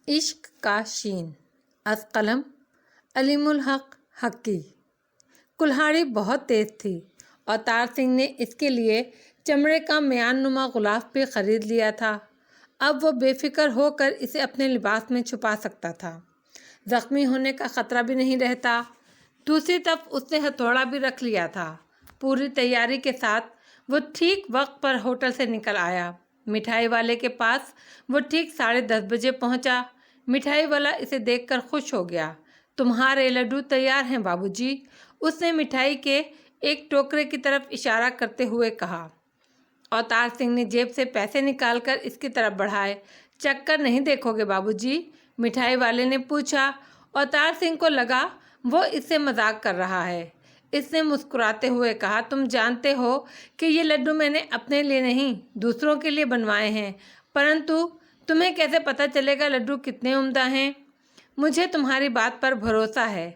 عشق کا شین از قلم علیم الحق حقی۔ کلہاڑی بہت تیز تھی اور تار سنگھ نے اس کے لیے چمڑے کا میان نما غلاف بھی خرید لیا تھا۔ اب وہ بے فکر ہو کر اسے اپنے لباس میں چھپا سکتا تھا، زخمی ہونے کا خطرہ بھی نہیں رہتا۔ دوسری طرف اس نے ہتھوڑا بھی رکھ لیا تھا۔ پوری تیاری کے ساتھ وہ ٹھیک وقت پر ہوٹل سے نکل آیا۔ مٹھائی والے کے پاس وہ ٹھیک 10:30 بجے پہنچا۔ مٹھائی والا اسے دیکھ کر خوش ہو گیا۔ تمہارے لڈو تیار ہیں بابو جی، اس نے مٹھائی کے ایک ٹوکرے کی طرف اشارہ کرتے ہوئے کہا، اور تار سنگھ نے جیب سے پیسے نکال کر اس کی طرف بڑھائے۔ چکر نہیں دیکھو گے بابو جی؟ مٹھائی والے نے پوچھا، اور تار سنگھ کو لگا وہ اس سے مذاق کر رہا ہے۔ اس نے مسکراتے ہوئے کہا، تم جانتے ہو کہ یہ لڈو میں نے اپنے لیے نہیں دوسروں کے لیے بنوائے ہیں، پرنتو تمہیں کیسے پتہ چلے گا لڈو کتنے عمدہ ہیں؟ مجھے تمہاری بات پر بھروسہ ہے،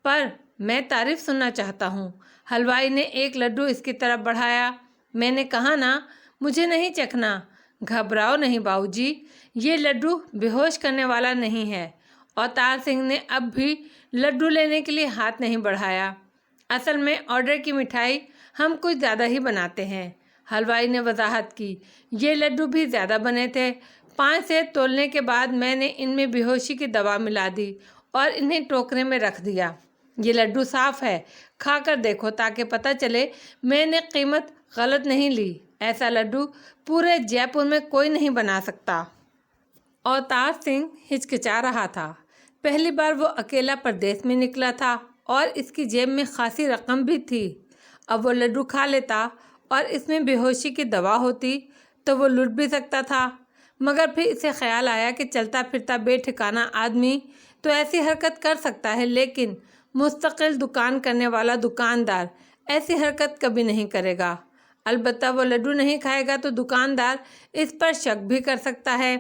پر میں تعریف سننا چاہتا ہوں۔ حلوائی نے ایک لڈو اس کی طرف بڑھایا۔ میں نے کہا نا مجھے نہیں چکھنا۔ گھبراؤ نہیں باؤ جی، یہ لڈو بے ہوش کرنے والا نہیں ہے۔ اور تار سنگھ نے اب بھی لڈو لینے کے لیے ہاتھ نہیں بڑھایا۔ اصل میں آرڈر کی مٹھائی ہم کچھ زیادہ ہی بناتے ہیں، حلوائی نے وضاحت کی۔ یہ لڈو بھی زیادہ بنے تھے۔ 5 سیر تولنے کے بعد میں نے ان میں بے ہوشی کی دوا ملا دی اور انہیں ٹوکرے میں رکھ دیا۔ یہ لڈو صاف ہے، کھا کر دیکھو تاکہ پتہ چلے میں نے قیمت غلط نہیں لی۔ ایسا لڈو پورے جے پور میں کوئی نہیں بنا سکتا۔ اور تار سنگھ ہچکچا رہا تھا۔ پہلی بار وہ اکیلا پردیس میں نکلا تھا اور اس کی جیب میں خاصی رقم بھی تھی۔ اب وہ لڈو کھا لیتا اور اس میں بے ہوشی کی دوا ہوتی تو وہ لٹ بھی سکتا تھا، مگر پھر اسے خیال آیا کہ چلتا پھرتا بے ٹھکانہ آدمی تو ایسی حرکت کر سکتا ہے، لیکن مستقل دکان کرنے والا دکاندار ایسی حرکت کبھی نہیں کرے گا۔ البتہ وہ لڈو نہیں کھائے گا تو دکاندار اس پر شک بھی کر سکتا ہے۔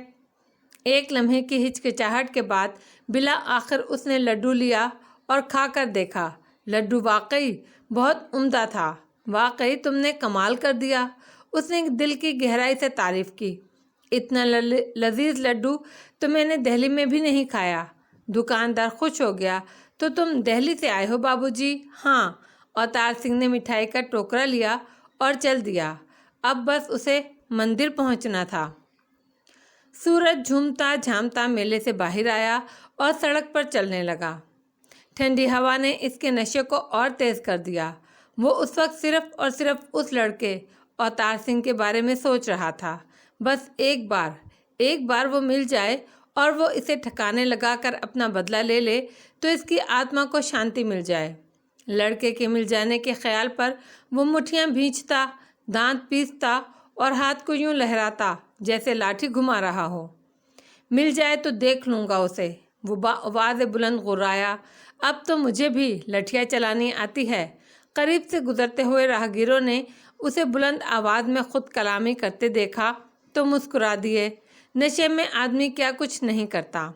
ایک لمحے کی ہچکچاہٹ کے بعد بالآخر اس نے لڈو لیا اور کھا کر دیکھا۔ لڈو واقعی بہت عمدہ تھا۔ واقعی تم نے کمال کر دیا، اس نے دل کی گہرائی سے تعریف کی۔ اتنا لذیذ لڈو تو میں نے دہلی میں بھی نہیں کھایا۔ دکاندار خوش ہو گیا، تو تم دہلی سے آئے ہو بابو جی؟ ہاں۔ اور تار سنگھ نے مٹھائی کا ٹوکرا لیا اور چل دیا۔ اب بس اسے مندر پہنچنا تھا۔ سورج جھومتا جھامتا میلے سے باہر آیا اور سڑک پر چلنے لگا۔ ٹھنڈی ہوا نے اس کے نشے کو اور تیز کر دیا۔ وہ اس وقت صرف اور صرف اس لڑکے اور تار سنگھ کے بارے میں سوچ رہا تھا۔ بس ایک بار وہ مل جائے اور وہ اسے ٹھکانے لگا کر اپنا بدلہ لے لے تو اس کی آتما کو شانتی مل جائے۔ لڑکے کے مل جانے کے خیال پر وہ مٹھیاں بھینچتا، دانت پیستا اور ہاتھ کو یوں لہراتا جیسے لاٹھی گھما رہا ہو۔ مل جائے تو دیکھ لوں گا اسے، وہ آواز بلند غرایا۔ اب تو مجھے بھی لٹھیاں چلانی آتی ہے۔ قریب سے گزرتے ہوئے راہگیروں نے اسے بلند آواز میں خود کلامی کرتے دیکھا تو مسکرا دیے۔ نشے میں آدمی کیا کچھ نہیں کرتا۔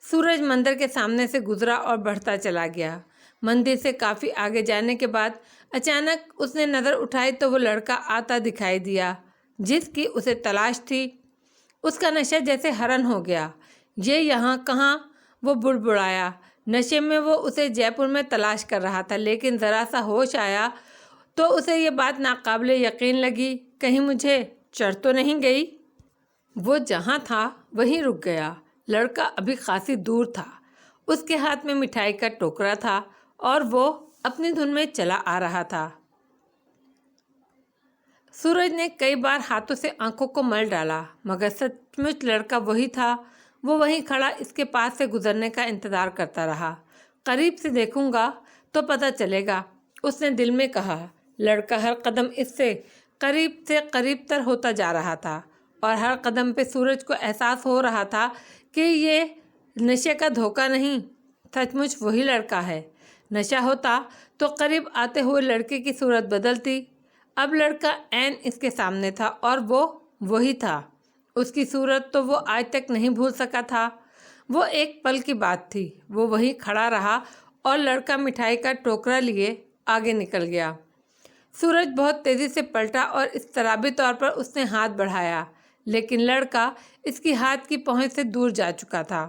سورج مندر کے سامنے سے گزرا اور بڑھتا چلا گیا۔ مندر سے کافی آگے جانے کے بعد اچانک اس نے نظر اٹھائی تو وہ لڑکا آتا دکھائی دیا جس کی اسے تلاش تھی۔ اس کا نشہ جیسے ہرن ہو گیا۔ یہ یہاں کہاں؟ وہ بڑبڑایا۔ نشے میں وہ اسے جے پور میں تلاش کر رہا تھا، لیکن ذرا سا ہوش آیا تو اسے یہ بات ناقابل یقین لگی، کہیں مجھے چڑھ تو نہیں گئی؟ وہ جہاں تھا وہیں رک گیا۔ لڑکا ابھی خاصی دور تھا۔ اس کے ہاتھ میں مٹھائی کا ٹوکرا تھا اور وہ اپنی دھن میں چلا آ رہا تھا۔ سورج نے کئی بار ہاتھوں سے آنکھوں کو مل ڈالا، مگر سچ مچ لڑکا وہی تھا۔ وہ وہیں کھڑا اس کے پاس سے گزرنے کا انتظار کرتا رہا۔ قریب سے دیکھوں گا تو پتہ چلے گا، اس نے دل میں کہا۔ لڑکا ہر قدم اس سے قریب تر ہوتا جا رہا تھا اور ہر قدم پہ سورج کو احساس ہو رہا تھا کہ یہ نشے کا دھوکہ نہیں، سچ مچ وہی لڑکا ہے۔ نشہ ہوتا تو قریب آتے ہوئے لڑکے کی صورت بدلتی۔ اب لڑکا عین اس کے سامنے تھا اور وہ وہی تھا۔ اس کی صورت تو وہ آج تک نہیں بھول سکا تھا۔ وہ ایک پل کی بات تھی۔ وہ وہیں کھڑا رہا اور لڑکا مٹھائی کا ٹوکرا لیے آگے نکل گیا۔ سورج بہت تیزی سے پلٹا اور اضطرابی طور پر اس نے ہاتھ بڑھایا، لیکن لڑکا اس کی ہاتھ کی پہنچ سے دور جا چکا تھا۔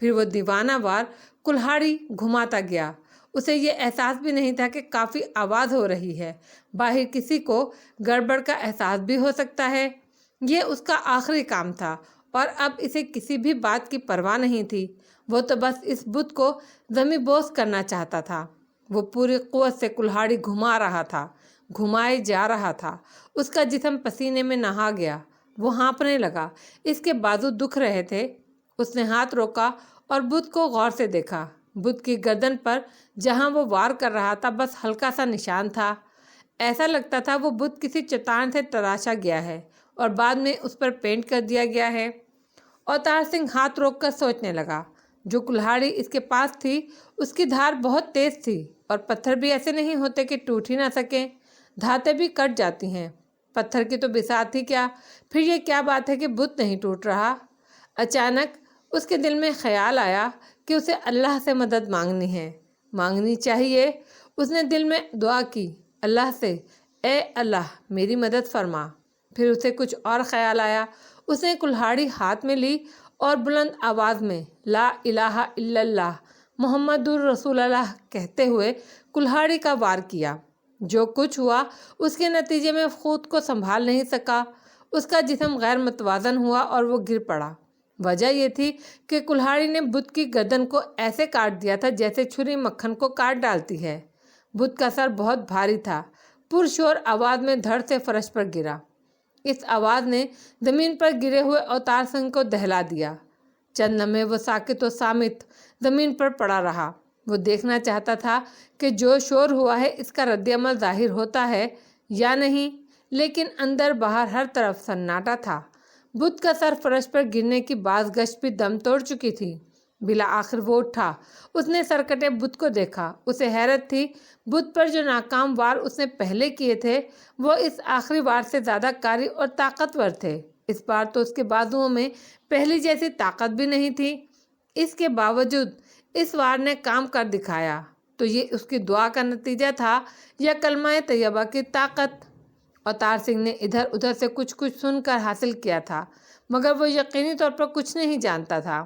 پھر وہ دیوانہ وار کلہاڑی گھماتا گیا۔ اسے یہ احساس بھی نہیں تھا کہ کافی آواز ہو رہی ہے، باہر کسی کو گڑبڑ کا احساس بھی ہو سکتا ہے۔ یہ اس کا آخری کام تھا اور اب اسے کسی بھی بات کی پرواہ نہیں تھی۔ وہ تو بس اس بت کو زمیں بوس کرنا چاہتا تھا۔ وہ پوری قوت سے کلہاڑی گھما رہا تھا، گھمائے جا رہا تھا۔ اس کا جسم پسینے میں نہا گیا، وہ ہانپنے لگا، اس کے بازو دکھ رہے تھے۔ اس نے ہاتھ روکا اور بت کو غور سے دیکھا۔ بت کی گردن پر جہاں وہ وار کر رہا تھا بس ہلکا سا نشان تھا۔ ایسا لگتا تھا وہ بت کسی چٹان سے تراشا گیا ہے اور بعد میں اس پر پینٹ کر دیا گیا ہے۔ اوتار سنگھ ہاتھ روک کر سوچنے لگا۔ جو کلہاڑی اس کے پاس تھی اس کی دھار بہت تیز تھی اور پتھر بھی ایسے نہیں ہوتے کہ ٹوٹ ہی نہ سکیں، دھاتیں بھی کٹ جاتی ہیں۔ پتھر کی تو بساط ہی کیا، پھر یہ کیا بات ہے کہ بت نہیں ٹوٹ رہا۔ اچانک اس کے دل میں خیال آیا کہ اسے اللہ سے مدد مانگنی چاہیے۔ اس نے دل میں دعا کی اللہ سے، اے اللہ میری مدد فرما۔ پھر اسے کچھ اور خیال آیا۔ اس نے کلہاڑی ہاتھ میں لی اور بلند آواز میں لا الہ الا اللہ محمد الرسول اللہ کہتے ہوئے کلہاڑی کا وار کیا۔ جو کچھ ہوا اس کے نتیجے میں خود کو سنبھال نہیں سکا۔ اس کا جسم غیر متوازن ہوا اور وہ گر پڑا۔ وجہ یہ تھی کہ کلہاڑی نے بت کی گردن کو ایسے کاٹ دیا تھا جیسے چھری مکھن کو کاٹ ڈالتی ہے۔ بت کا سر بہت بھاری تھا، پرشور آواز میں دھڑ سے فرش پر گرا۔ اس آواز نے زمین پر گرے ہوئے اوتار سنگھ کو دہلا دیا۔ چند لمحے وہ ساکت و صامت زمین پر پڑا رہا۔ وہ دیکھنا چاہتا تھا کہ جو شور ہوا ہے اس کا رد عمل ظاہر ہوتا ہے یا نہیں، لیکن اندر باہر ہر طرف سناٹا تھا۔ بت کا سر فرش پر گرنے کی باز گشت بھی دم توڑ چکی تھی۔ بالآخر وہ اٹھا۔ اس نے سرکٹے بت کو دیکھا۔ اسے حیرت تھی، بت پر جو ناکام وار اس نے پہلے کیے تھے وہ اس آخری وار سے زیادہ کاری اور طاقتور تھے۔ اس بار تو اس کے بازوؤں میں پہلی جیسی طاقت بھی نہیں تھی۔ اس کے باوجود اس وار نے کام کر دکھایا۔ تو یہ اس کی دعا کا نتیجہ تھا یا کلمہ طیبہ کی طاقت؟ اوتار سنگھ نے ادھر ادھر سے کچھ سن کر حاصل کیا تھا، مگر وہ یقینی طور پر کچھ نہیں جانتا تھا۔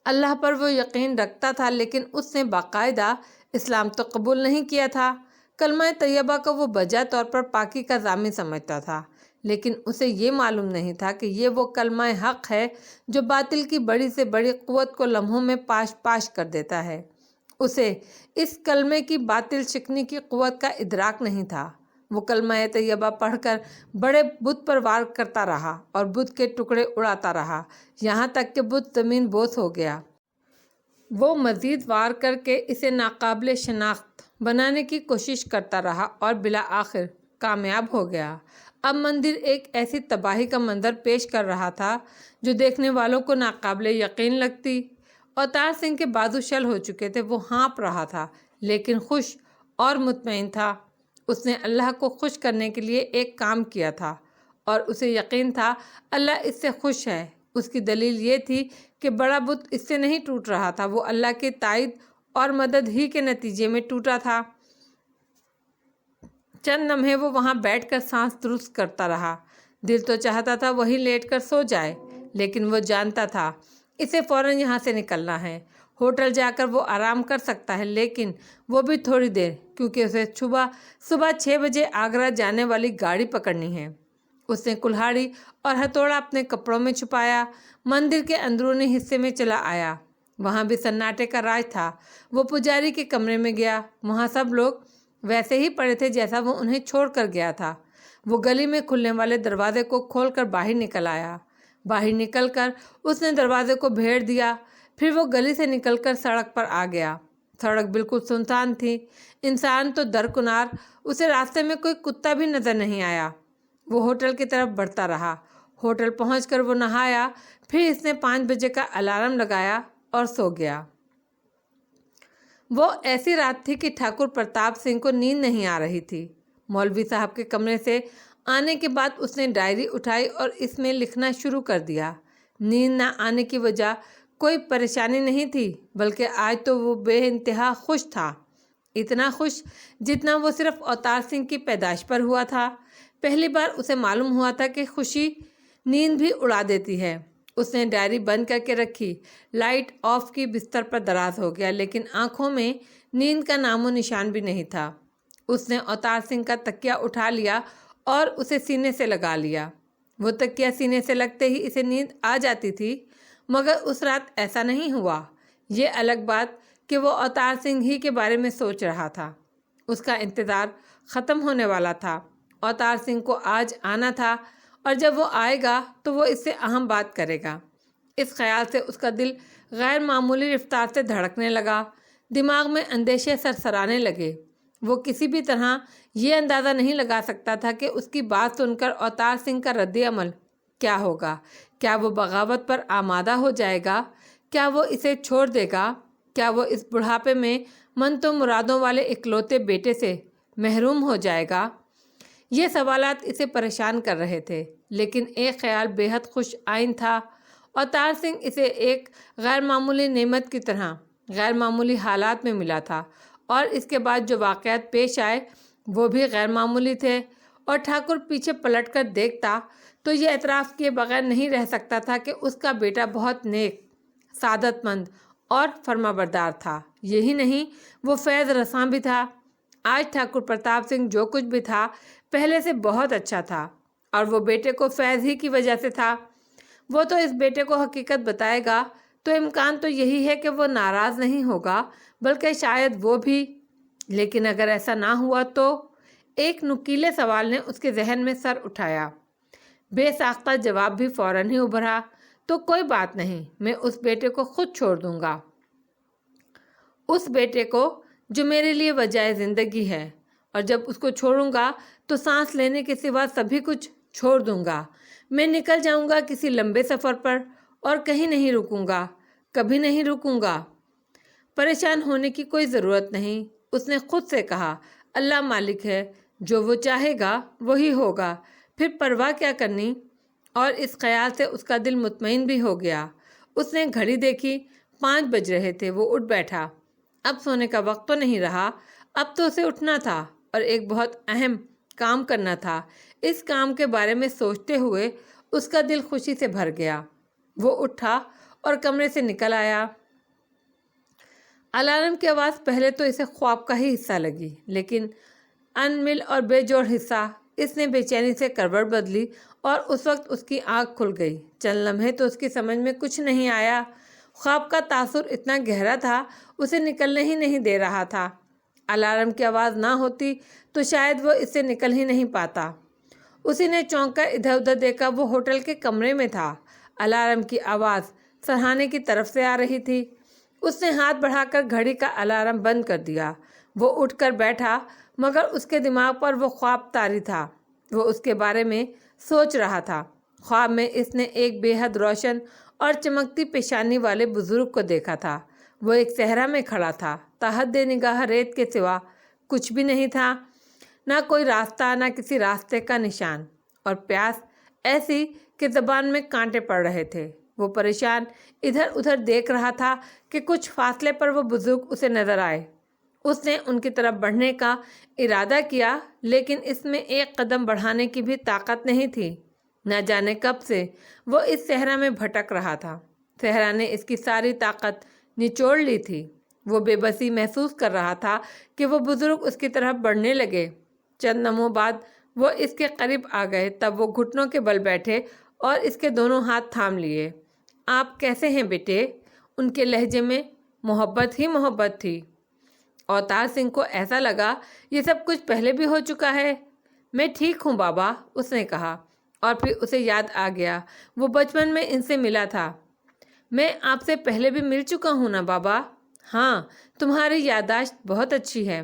اللہ پر وہ یقین رکھتا تھا لیکن اس نے باقاعدہ اسلام تو قبول نہیں کیا تھا۔ کلمہ طیبہ کو وہ بجا طور پر پاکی کا ضامن سمجھتا تھا، لیکن اسے یہ معلوم نہیں تھا کہ یہ وہ کلمہ حق ہے جو باطل کی بڑی سے بڑی قوت کو لمحوں میں پاش پاش کر دیتا ہے۔ اسے اس کلمے کی باطل شکنی کی قوت کا ادراک نہیں تھا۔ وہ کلمہ طیبہ پڑھ کر بڑے بت پر وار کرتا رہا اور بت کے ٹکڑے اڑاتا رہا، یہاں تک کہ بت زمین بوس ہو گیا۔ وہ مزید وار کر کے اسے ناقابل شناخت بنانے کی کوشش کرتا رہا اور بالآخر کامیاب ہو گیا۔ اب مندر ایک ایسی تباہی کا منظر پیش کر رہا تھا جو دیکھنے والوں کو ناقابل یقین لگتی۔ اوتار سنگھ کے بازو شل ہو چکے تھے، وہ ہانپ رہا تھا لیکن خوش اور مطمئن تھا۔ اس نے اللہ کو خوش کرنے کے لیے ایک کام کیا تھا اور اسے یقین تھا اللہ اس سے خوش ہے۔ اس کی دلیل یہ تھی کہ بڑا بت اس سے نہیں ٹوٹ رہا تھا، وہ اللہ کی تائید اور مدد ہی کے نتیجے میں ٹوٹا تھا۔ چند لمحے وہ وہاں بیٹھ کر سانس درست کرتا رہا۔ دل تو چاہتا تھا وہیں لیٹ کر سو جائے، لیکن وہ جانتا تھا اسے فوراً یہاں سے نکلنا ہے۔ ہوٹل جا کر وہ آرام کر سکتا ہے، لیکن وہ بھی تھوڑی دیر، کیونکہ اسے صبح 6 بجے آگرہ جانے والی گاڑی پکڑنی ہے۔ اس نے کلہاڑی اور ہتھوڑا اپنے کپڑوں میں چھپایا، مندر کے اندرونی حصے میں چلا آیا۔ وہاں بھی سناٹے کا راج تھا۔ وہ پجاری کے کمرے میں گیا، وہاں سب لوگ ویسے ہی پڑے تھے جیسا وہ انہیں چھوڑ کر گیا تھا۔ وہ گلی میں کھلنے والے دروازے کو کھول کر باہر نکل آیا۔ باہر نکل کر اس نے دروازے کو بھیڑ دیا، پھر وہ گلی سے نکل کر سڑک پر آ گیا۔ سڑک بالکل سنسان تھی، انسان تو درکنار، اسے راستے میں کوئی کتا بھی نظر نہیں آیا۔ وہ ہوٹل کی طرف بڑھتا رہا۔ ہوٹل پہنچ کر وہ نہایا، پھر اس نے 5 بجے کا الارم لگایا اور سو گیا۔ وہ ایسی رات تھی کہ ٹھاکر پرتاپ سنگھ کو نیند نہیں آ رہی تھی۔ مولوی صاحب کے کمرے سے آنے کے بعد اس نے ڈائری اٹھائی اور اس میں لکھنا شروع کر دیا۔ نیند نہ آنے کی وجہ کوئی پریشانی نہیں تھی، بلکہ آج تو وہ بے انتہا خوش تھا، اتنا خوش جتنا وہ صرف اوتار سنگھ کی پیدائش پر ہوا تھا۔ پہلی بار اسے معلوم ہوا تھا کہ خوشی نیند بھی اڑا دیتی ہے۔ اس نے ڈائری بند کر کے رکھی، لائٹ آف کی، بستر پر دراز ہو گیا، لیکن آنکھوں میں نیند کا نام و نشان بھی نہیں تھا۔ اس نے اوتار سنگھ کا تکیہ اٹھا لیا اور اسے سینے سے لگا لیا۔ وہ تکیہ سینے سے لگتے ہی اسے نیند آ جاتی تھی، مگر اس رات ایسا نہیں ہوا۔ یہ الگ بات کہ وہ اوتار سنگھ ہی کے بارے میں سوچ رہا تھا۔ اس کا انتظار ختم ہونے والا تھا۔ اوتار سنگھ کو آج آنا تھا، اور جب وہ آئے گا تو وہ اس سے اہم بات کرے گا۔ اس خیال سے اس کا دل غیر معمولی رفتار سے دھڑکنے لگا، دماغ میں اندیشے سرسرانے لگے۔ وہ کسی بھی طرح یہ اندازہ نہیں لگا سکتا تھا کہ اس کی بات سن کر اوتار سنگھ کا رد عمل کیا ہوگا۔ کیا وہ بغاوت پر آمادہ ہو جائے گا؟ کیا وہ اسے چھوڑ دے گا؟ کیا وہ اس بڑھاپے میں منتوں مرادوں والے اکلوتے بیٹے سے محروم ہو جائے گا؟ یہ سوالات اسے پریشان کر رہے تھے، لیکن ایک خیال بے حد خوش آئند تھا۔ اوتار سنگھ اسے ایک غیر معمولی نعمت کی طرح غیر معمولی حالات میں ملا تھا، اور اس کے بعد جو واقعات پیش آئے وہ بھی غیر معمولی تھے۔ اور ٹھاکر پیچھے پلٹ کر دیکھتا تو یہ اعتراف کیے بغیر نہیں رہ سکتا تھا کہ اس کا بیٹا بہت نیک، سعادت مند اور فرما بردار تھا۔ یہی نہیں، وہ فیض رساں بھی تھا۔ آج ٹھاکر پرتاپ سنگھ جو کچھ بھی تھا پہلے سے بہت اچھا تھا، اور وہ بیٹے کو فیض ہی کی وجہ سے تھا۔ وہ تو اس بیٹے کو حقیقت بتائے گا تو امکان تو یہی ہے کہ وہ ناراض نہیں ہوگا، بلکہ شاید وہ بھی۔ لیکن اگر ایسا نہ ہوا تو؟ ایک نکیلے سوال نے اس کے ذہن میں سر اٹھایا۔ بے ساختہ جواب بھی فوراً ہی ابھرا، تو کوئی بات نہیں، میں اس بیٹے کو خود چھوڑ دوں گا۔ اس بیٹے کو جو میرے لیے وجہ زندگی ہے، اور جب اس کو چھوڑوں گا تو سانس لینے کے سوا سبھی کچھ چھوڑ دوں گا۔ میں نکل جاؤں گا کسی لمبے سفر پر، اور کہیں نہیں رکوں گا، کبھی نہیں رکوں گا۔ پریشان ہونے کی کوئی ضرورت نہیں، اس نے خود سے کہا۔ اللہ مالک ہے، جو وہ چاہے گا وہی ہوگا، پھر پرواہ کیا کرنی۔ اور اس خیال سے اس کا دل مطمئن بھی ہو گیا۔ اس نے گھڑی دیکھی، 5 بج رہے تھے۔ وہ اٹھ بیٹھا۔ اب سونے کا وقت تو نہیں رہا، اب تو اسے اٹھنا تھا اور ایک بہت اہم کام کرنا تھا۔ اس کام کے بارے میں سوچتے ہوئے اس کا دل خوشی سے بھر گیا۔ وہ اٹھا اور کمرے سے نکل آیا۔ الارم کی آواز پہلے تو اسے خواب کا ہی حصہ لگی، لیکن انمل اور بے جوڑ حصہ۔ اس نے بے چینی سے کروٹ بدلی اور اس وقت اس کی آنکھ کھل گئی۔ چند لمحے تو اس کی سمجھ میں کچھ نہیں آیا۔ خواب کا تاثر اتنا گہرا تھا، اسے نکلنے ہی نہیں دے رہا تھا۔ الارم کی آواز نہ ہوتی تو شاید وہ اس سے نکل ہی نہیں پاتا۔ اسی نے چونک کر ادھر ادھر دیکھا، وہ ہوٹل کے کمرے میں تھا۔ الارم کی آواز سرہانے کی طرف سے آ رہی تھی۔ اس نے ہاتھ بڑھا کر گھڑی کا الارم بند کر دیا۔ وہ اٹھ کر بیٹھا، مگر اس کے دماغ پر وہ خواب طاری تھا۔ وہ اس کے بارے میں سوچ رہا تھا۔ خواب میں اس نے ایک بے حد روشن اور چمکتی پیشانی والے بزرگ کو دیکھا تھا۔ وہ ایک صحرا میں کھڑا تھا، تحت نگاہ ریت کے سوا کچھ بھی نہیں تھا، نہ کوئی راستہ، نہ کسی راستے کا نشان، اور پیاس ایسی کہ زبان میں کانٹے پڑ رہے تھے۔ وہ پریشان ادھر ادھر دیکھ رہا تھا کہ کچھ فاصلے پر وہ بزرگ اسے نظر آئے۔ اس نے ان کی طرف بڑھنے کا ارادہ کیا، لیکن اس میں ایک قدم بڑھانے کی بھی طاقت نہیں تھی۔ نہ جانے کب سے وہ اس صحرا میں بھٹک رہا تھا۔ صحرا نے اس کی ساری طاقت نچوڑ لی تھی۔ وہ بے بسی محسوس کر رہا تھا کہ وہ بزرگ اس کی طرف بڑھنے لگے۔ چند لمحوں بعد وہ اس کے قریب آ گئے، تب وہ گھٹنوں کے بل بیٹھے اور اس کے دونوں ہاتھ تھام لیے۔ آپ کیسے ہیں بیٹے؟ ان کے لہجے میں محبت ہی محبت تھی۔ اوتار سنگھ کو ایسا لگا یہ سب کچھ پہلے بھی ہو چکا ہے۔ میں ٹھیک ہوں بابا، اس نے کہا، اور پھر اسے یاد آ گیا وہ بچپن میں ان سے ملا تھا۔ میں آپ سے پہلے بھی مل چکا ہوں نا بابا؟ ہاں، تمہاری یادداشت بہت اچھی ہے۔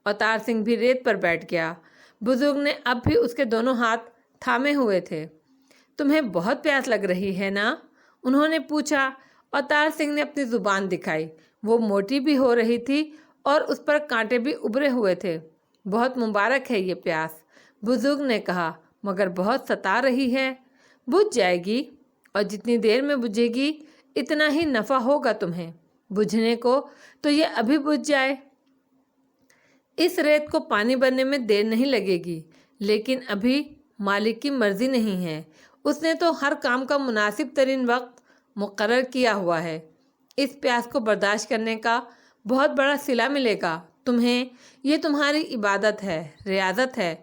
اوتار سنگھ بھی ریت پر بیٹھ گیا۔ بزرگ نے اب بھی اس کے دونوں ہاتھ تھامے ہوئے تھے۔ تمہیں بہت پیاس لگ رہی ہے نا؟ انہوں نے پوچھا۔ اوتار سنگھ نے اپنی زبان دکھائی۔ وہ موٹی بھی ہو رہی تھی اور اس پر کانٹے بھی ابھرے ہوئے تھے۔ بہت مبارک ہے یہ پیاس، بزرگ نے کہا، مگر بہت ستا رہی ہے۔ بجھ جائے گی، اور جتنی دیر میں بجھے گی اتنا ہی نفع ہوگا تمہیں۔ بجھنے کو تو یہ ابھی بجھ جائے۔ اس ریت کو پانی بننے میں دیر نہیں لگے گی، لیکن ابھی مالک کی مرضی نہیں ہے۔ اس نے تو ہر کام کا مناسب ترین وقت مقرر کیا ہوا ہے۔ اس پیاس کو برداشت کرنے کا بہت بڑا صلہ ملے گا تمہیں۔ یہ تمہاری عبادت ہے، ریاضت ہے۔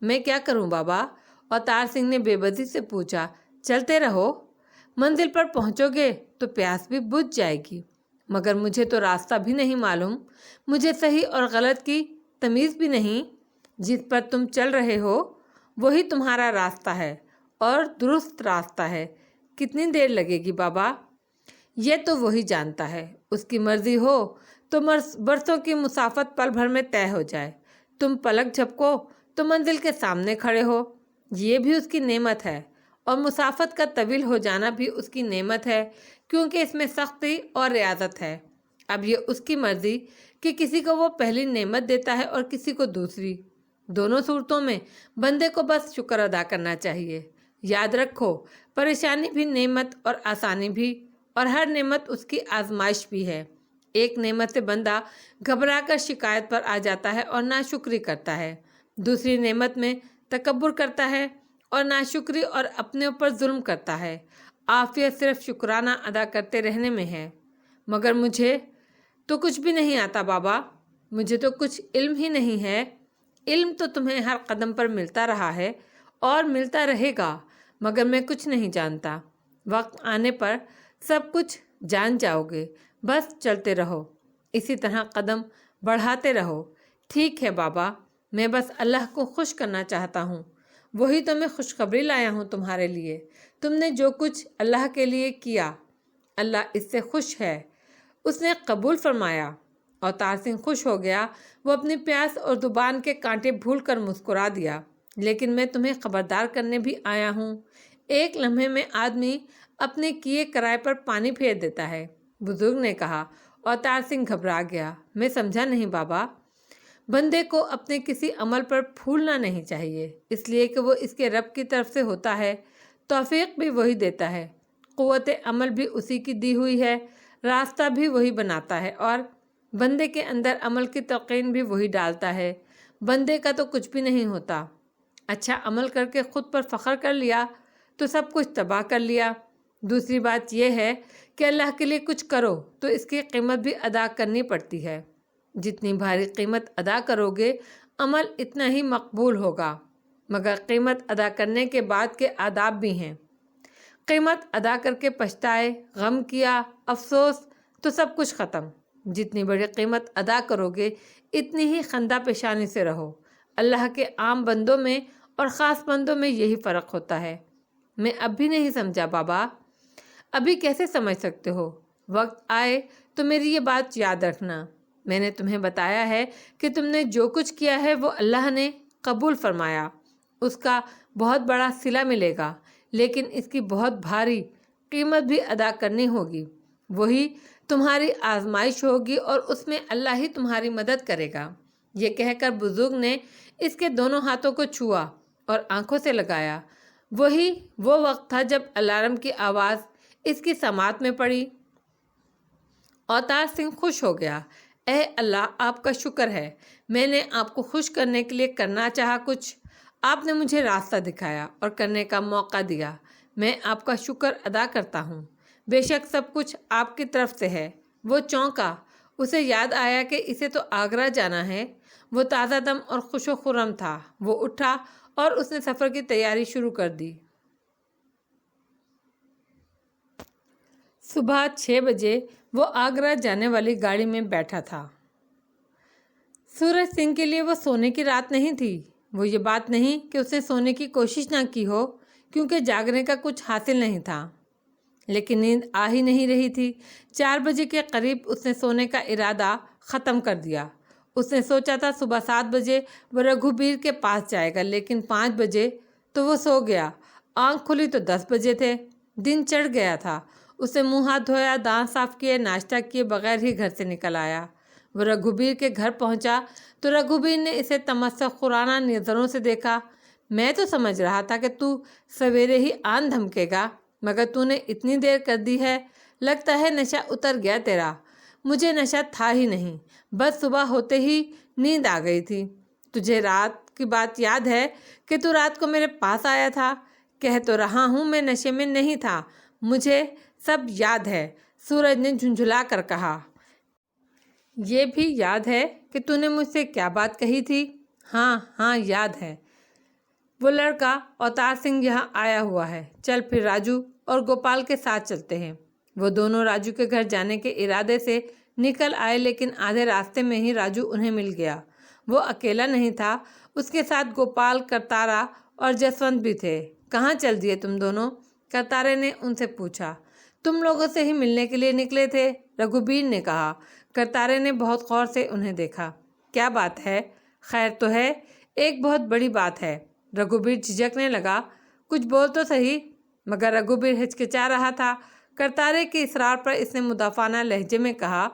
میں کیا کروں بابا؟ اوتار سنگھ نے بے بسی سے پوچھا۔ چلتے رہو، منزل پر پہنچو گے تو پیاس بھی بجھ جائے گی، مگر مجھے تو راستہ بھی نہیں معلوم، مجھے صحیح اور غلط کی تمیز بھی نہیں۔ جس پر تم چل رہے ہو وہی تمہارا راستہ ہے اور درست راستہ ہے۔ کتنی دیر لگے گی بابا؟ یہ تو وہی جانتا ہے، اس کی مرضی ہو تو برسوں کی مسافت پل بھر میں طے ہو جائے۔ تم پلک جھپکو تو منزل کے سامنے کھڑے ہو، یہ بھی اس کی نعمت ہے، اور مسافت کا طویل ہو جانا بھی اس کی نعمت ہے، کیونکہ اس میں سختی اور ریاضت ہے۔ اب یہ اس کی مرضی کہ کسی کو وہ پہلی نعمت دیتا ہے اور کسی کو دوسری۔ دونوں صورتوں میں بندے کو بس شکر ادا کرنا چاہیے۔ یاد رکھو، پریشانی بھی نعمت اور آسانی بھی، اور ہر نعمت اس کی آزمائش بھی ہے۔ ایک نعمت سے بندہ گھبرا کر شکایت پر آ جاتا ہے اور ناشکری کرتا ہے، دوسری نعمت میں تکبر کرتا ہے اور ناشکری اور اپنے اوپر ظلم کرتا ہے۔ عافیت صرف شکرانہ ادا کرتے رہنے میں ہے۔ مگر مجھے تو کچھ بھی نہیں آتا بابا، مجھے تو کچھ علم ہی نہیں ہے۔ علم تو تمہیں ہر قدم پر ملتا رہا ہے اور ملتا رہے گا، مگر میں کچھ نہیں جانتا۔ وقت آنے پر سب کچھ جان جاؤ گے، بس چلتے رہو، اسی طرح قدم بڑھاتے رہو۔ ٹھیک ہے بابا، میں بس اللہ کو خوش کرنا چاہتا ہوں، وہی تو میں خوشخبری لایا ہوں تمہارے لیے۔ تم نے جو کچھ اللہ کے لیے کیا، اللہ اس سے خوش ہے، اس نے قبول فرمایا۔ اوتار سنگھ خوش ہو گیا، وہ اپنی پیاس اور زبان کے کانٹے بھول کر مسکرا دیا۔ لیکن میں تمہیں خبردار کرنے بھی آیا ہوں، ایک لمحے میں آدمی اپنے کیے کرائے پر پانی پھیر دیتا ہے، بزرگ نے کہا۔ اوتار سنگھ گھبرا گیا۔ میں سمجھا نہیں بابا۔ بندے کو اپنے کسی عمل پر پھولنا نہیں چاہیے، اس لیے کہ وہ اس کے رب کی طرف سے ہوتا ہے، توفیق بھی وہی دیتا ہے، قوت عمل بھی اسی کی دی ہوئی ہے، راستہ بھی وہی بناتا ہے، اور بندے کے اندر عمل کی تلقین بھی وہی ڈالتا ہے۔ بندے کا تو کچھ بھی نہیں ہوتا۔ اچھا عمل کر کے خود پر فخر کر لیا تو سب کچھ تباہ کر لیا۔ دوسری بات یہ ہے کہ اللہ کے لیے کچھ کرو تو اس کی قیمت بھی ادا کرنی پڑتی ہے۔ جتنی بھاری قیمت ادا کرو گے عمل اتنا ہی مقبول ہوگا، مگر قیمت ادا کرنے کے بعد کے آداب بھی ہیں۔ قیمت ادا کر کے پچھتائے، غم کیا، افسوس تو سب کچھ ختم۔ جتنی بڑی قیمت ادا کرو گے اتنی ہی خندہ پیشانی سے رہو۔ اللہ کے عام بندوں میں اور خاص بندوں میں یہی فرق ہوتا ہے۔ میں اب بھی نہیں سمجھا بابا۔ ابھی کیسے سمجھ سکتے ہو؟ وقت آئے تو میری یہ بات یاد رکھنا۔ میں نے تمہیں بتایا ہے کہ تم نے جو کچھ کیا ہے وہ اللہ نے قبول فرمایا، اس کا بہت بڑا صلہ ملے گا، لیکن اس کی بہت بھاری قیمت بھی ادا کرنی ہوگی۔ وہی تمہاری آزمائش ہوگی اور اس میں اللہ ہی تمہاری مدد کرے گا۔ یہ کہہ کر بزرگ نے اس کے دونوں ہاتھوں کو چھوا اور آنکھوں سے لگایا۔ وہی وہ وقت تھا جب الارم کی آواز اس کی سماعت میں پڑی۔ اوتار سنگھ خوش ہو گیا۔ اے اللہ، آپ کا شکر ہے، میں نے آپ کو خوش کرنے کے لیے کرنا چاہا کچھ، آپ نے مجھے راستہ دکھایا اور کرنے کا موقع دیا۔ میں آپ کا شکر ادا کرتا ہوں۔ بے شک سب کچھ آپ کی طرف سے ہے۔ وہ چونکا، اسے یاد آیا کہ اسے تو آگرہ جانا ہے۔ وہ تازہ دم اور خوش و خرم تھا۔ وہ اٹھا اور اس نے سفر کی تیاری شروع کر دی۔ صبح 6 بجے وہ آگرہ جانے والی گاڑی میں بیٹھا تھا۔ سورج سنگھ کے لیے وہ سونے کی رات نہیں تھی۔ وہ یہ بات نہیں کہ اس نے سونے کی کوشش نہ کی ہو، کیونکہ جاگنے کا کچھ حاصل نہیں تھا، لیکن نیند آ ہی نہیں رہی تھی۔ 4 بجے کے قریب اس نے سونے کا ارادہ ختم کر دیا۔ اس نے سوچا تھا صبح 7 بجے وہ رگھوبیر کے پاس جائے گا، لیکن 5 بجے تو وہ سو گیا۔ آنکھ کھلی تو 10 بجے تھے۔ دن چڑھ گیا تھا۔ اس نے منہ ہاتھ دھویا، دانت صاف کیے، ناشتہ کیے بغیر ہی گھر سے نکل آیا۔ وہ رگھوبیر کے گھر پہنچا تو رگھوبیر نے اسے تمسخرانہ نظروں سے دیکھا۔ میں تو سمجھ رہا تھا کہ تو سویرے ہی آن دھمکے گا، مگر تو نے اتنی دیر کر دی ہے، لگتا ہے نشہ اتر گیا تیرا۔ مجھے نشہ تھا ہی نہیں، بس صبح ہوتے ہی نیند آ گئی تھی۔ تجھے رات کی بات یاد ہے کہ تو رات کو میرے پاس آیا تھا؟ کہہ تو رہا ہوں میں نشے میں نہیں تھا، مجھے سب یاد ہے، سورج نے جھنجھلا کر کہا۔ یہ بھی یاد ہے کہ تو نے مجھ سے کیا بات کہی تھی؟ ہاں ہاں یاد ہے، وہ لڑکا اوتار سنگھ یہاں آیا ہوا ہے، چل پھر راجو اور گوپال کے ساتھ چلتے ہیں۔ وہ دونوں راجو کے گھر جانے کے ارادے سے نکل آئے، لیکن آدھے راستے میں ہی راجو انہیں مل گیا۔ وہ اکیلا نہیں تھا، اس کے ساتھ گوپال، کرتارا اور جسونت بھی تھے۔ کہاں چل دیے تم دونوں؟ کرتارے نے ان سے پوچھا۔ تم لوگوں سے ہی ملنے کے لیے نکلے تھے، رگھوبیر نے کہا۔ کرتارے نے بہت غور سے انہیں دیکھا۔ کیا بات ہے؟ خیر تو ہے؟ ایک بہت بڑی بات ہے، رگھوبیر جھجکنے لگا۔ کچھ بول تو صحیح، مگر رگھوبیر ہچکچا رہا تھا۔ کرتارے کے اصرار پر اس نے مدافعانہ لہجے میں کہا،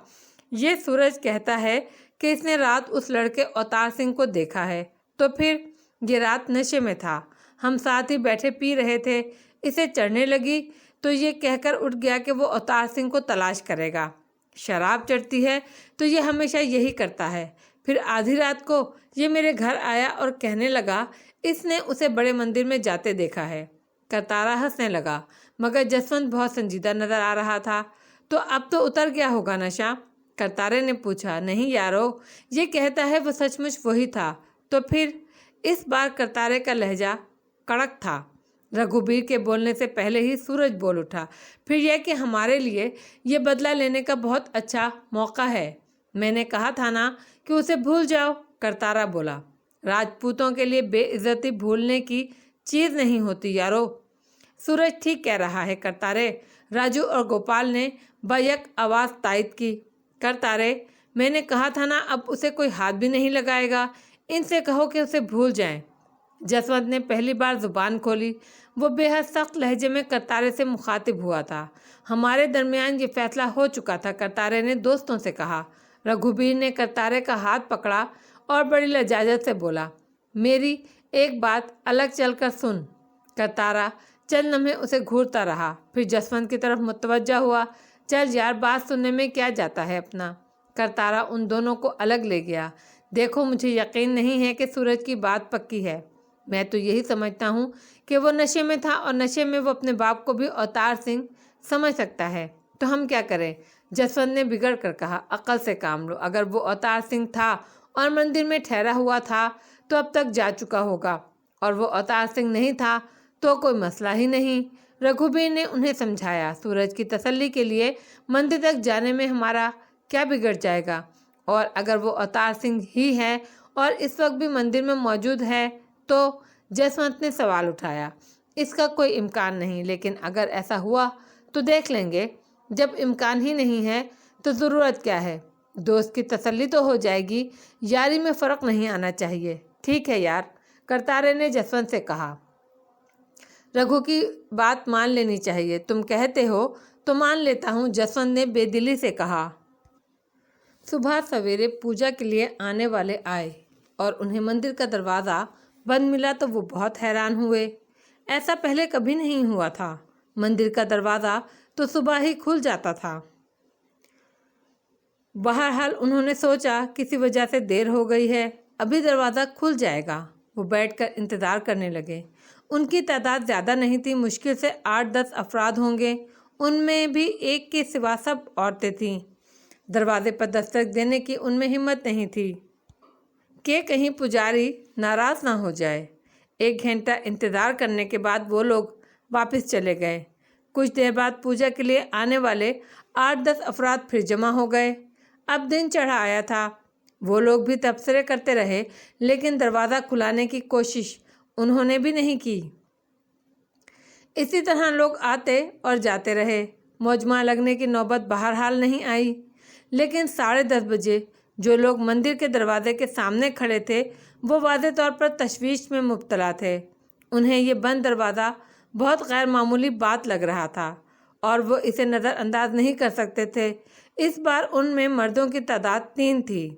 یہ سورج کہتا ہے کہ اس نے رات اس لڑکے اوتار سنگھ کو دیکھا ہے، تو پھر یہ رات نشے میں تھا، ہم ساتھ ہی بیٹھے پی رہے تھے، اسے چڑھنے لگی تو یہ کہہ کر اٹھ گیا کہ وہ اوتار سنگھ کو تلاش کرے گا۔ شراب چڑھتی ہے تو یہ ہمیشہ یہی کرتا ہے۔ پھر آدھی رات کو یہ میرے گھر آیا اور کہنے لگا اس نے اسے بڑے مندر میں جاتے دیکھا ہے۔ کرتارا ہنسنے لگا، مگر جسونت بہت سنجیدہ نظر آ رہا تھا۔ تو اب تو اتر گیا ہوگا نشہ؟ کرتارے نے پوچھا۔ نہیں یارو، یہ کہتا ہے وہ سچ مچ وہی تھا۔ تو پھر؟ اس بار کرتارے کا لہجہ کڑک تھا۔ رگھوبیر کے بولنے سے پہلے ہی سورج بول اٹھا۔ پھر یہ کہ ہمارے لیے یہ بدلہ لینے کا بہت اچھا موقع ہے۔ میں نے کہا تھا نا کہ اسے بھول جاؤ، کرتارا بولا۔ راجپوتوں کے لیے بے عزتی بھولنے کی چیز نہیں ہوتی یارو۔ سورج ٹھیک کہہ رہا ہے کرتارے، راجو اور گوپال نے بیک آواز تائید کی۔ کرتارے، میں نے کہا تھا نا اب اسے کوئی ہاتھ بھی نہیں لگائے گا، ان سے کہو کہ اسے بھول جائیں۔ جسونت نے پہلی بار زبان کھولی۔ وہ بے حد سخت لہجے میں کرتارے سے مخاطب ہوا تھا۔ ہمارے درمیان یہ فیصلہ ہو چکا تھا، کرتارے نے دوستوں سے کہا۔ رگھوبیر نے کرتارے کا ہاتھ پکڑا اور بڑی لجاجت سے بولا، میری ایک بات الگ چل کر سن۔ کرتارا چند لمحے اسے گھورتا رہا، پھر جسونت کی طرف متوجہ ہوا۔ چل یار، بات سننے میں کیا جاتا ہے اپنا۔ کرتارا ان دونوں کو الگ لے گیا۔ دیکھو، مجھے یقین نہیں ہے کہ سورج کی بات پکی ہے۔ میں تو یہی سمجھتا ہوں کہ وہ نشے میں تھا، اور نشے میں وہ اپنے باپ کو بھی اوتار سنگھ سمجھ سکتا ہے۔ تو ہم کیا کریں؟ جسونت نے بگڑ کر کہا۔ عقل سے کام لو۔ اگر وہ اوتار سنگھ تھا اور مندر میں ٹھہرا ہوا تھا تو اب تک جا چکا ہوگا، اور وہ اوتار سنگھ نہیں تھا تو کوئی مسئلہ ہی نہیں۔ رگھوبیر نے انہیں سمجھایا، سورج کی تسلی کے لیے مندر تک جانے میں ہمارا کیا بگڑ جائے گا؟ اور اگر وہ اوتار سنگھ ہی ہے اور اس وقت بھی مندر میں موجود ہے تو؟ جسونت نے سوال اٹھایا۔ اس کا کوئی امکان نہیں، لیکن اگر ایسا ہوا تو دیکھ لیں گے۔ جب امکان ہی نہیں ہے تو ضرورت کیا ہے؟ دوست کی تسلی تو ہو جائے گی، یاری میں فرق نہیں آنا چاہیے۔ ٹھیک ہے یار، کرتارے نے جسونت سے کہا۔ رگھو کی بات مان لینی چاہیے، تم کہتے ہو تو مان لیتا ہوں، جسونت نے بے دلی سے کہا۔ صبح سویرے پوجا کے لیے آنے والے آئے اور انہیں مندر کا دروازہ بند ملا تو وہ بہت حیران ہوئے۔ ایسا پہلے کبھی نہیں ہوا تھا، مندر کا دروازہ تو صبح ہی کھل جاتا تھا۔ بہرحال انہوں نے سوچا کسی وجہ سے دیر ہو گئی ہے، ابھی دروازہ کھل جائے گا۔ وہ بیٹھ کر انتظار کرنے لگے۔ ان کی تعداد زیادہ نہیں تھی، مشکل سے 8-10 افراد ہوں گے، ان میں بھی ایک کے سوا سب عورتیں تھیں۔ دروازے پر دستک دینے کی ان میں ہمت نہیں تھی کہ کہیں پجاری ناراض نہ ہو جائے۔ 1 گھنٹہ انتظار کرنے کے بعد وہ لوگ واپس چلے گئے۔ کچھ دیر بعد پوجا کے لیے آنے والے 8-10 افراد پھر جمع ہو گئے۔ اب دن چڑھا آیا تھا، وہ لوگ بھی تبصرے کرتے رہے، لیکن دروازہ کھلانے کی کوشش انہوں نے بھی نہیں کی۔ اسی طرح لوگ آتے اور جاتے رہے، مجمع لگنے کی نوبت بہرحال نہیں آئی۔ لیکن 10:30 بجے جو لوگ مندر کے دروازے کے سامنے کھڑے تھے وہ واضح طور پر تشویش میں مبتلا تھے۔ انہیں یہ بند دروازہ بہت غیر معمولی بات لگ رہا تھا اور وہ اسے نظر انداز نہیں کر سکتے تھے۔ اس بار ان میں مردوں کی تعداد 3 تھی۔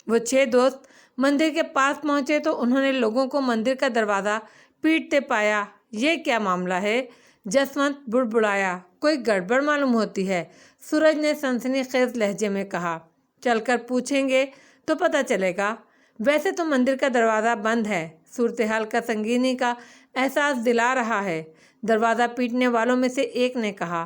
وہ 6 دوست مندر کے پاس پہنچے تو انہوں نے لوگوں کو مندر کا دروازہ پیٹتے پایا۔ یہ کیا معاملہ ہے؟ جسونت بڑبڑایا۔ کوئی گڑبڑ معلوم ہوتی ہے، سورج نے سنسنی خیز لہجے میں کہا۔ چل کر پوچھیں گے تو پتہ چلے گا۔ ویسے تو مندر کا دروازہ بند ہے، صورتحال کا سنگینی کا احساس دلا رہا ہے، دروازہ پیٹنے والوں میں سے ایک نے کہا۔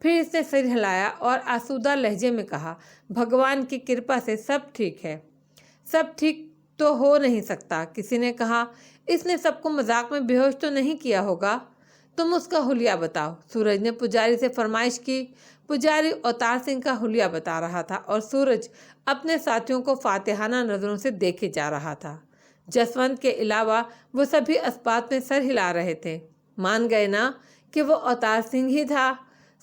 پھر اس نے سر ہلایا اور آسودہ لہجے میں کہا، بھگوان کی کرپا سے سب ٹھیک ہے۔ سب ٹھیک تو ہو نہیں سکتا، کسی نے کہا، اس نے سب کو مذاق میں بے ہوش تو نہیں کیا ہوگا؟ تم اس کا حلیہ بتاؤ۔ سورج نے پجاری سے فرمائش کی۔ پجاری اوتار سنگھ کا حلیہ بتا رہا تھا اور سورج اپنے ساتھیوں کو فاتحانہ نظروں سے دیکھے جا رہا تھا۔ جسونت کے علاوہ وہ سبھی اسبات میں سر ہلا رہے تھے۔ مان گئے نا کہ وہ اوتار سنگھ ہی تھا؟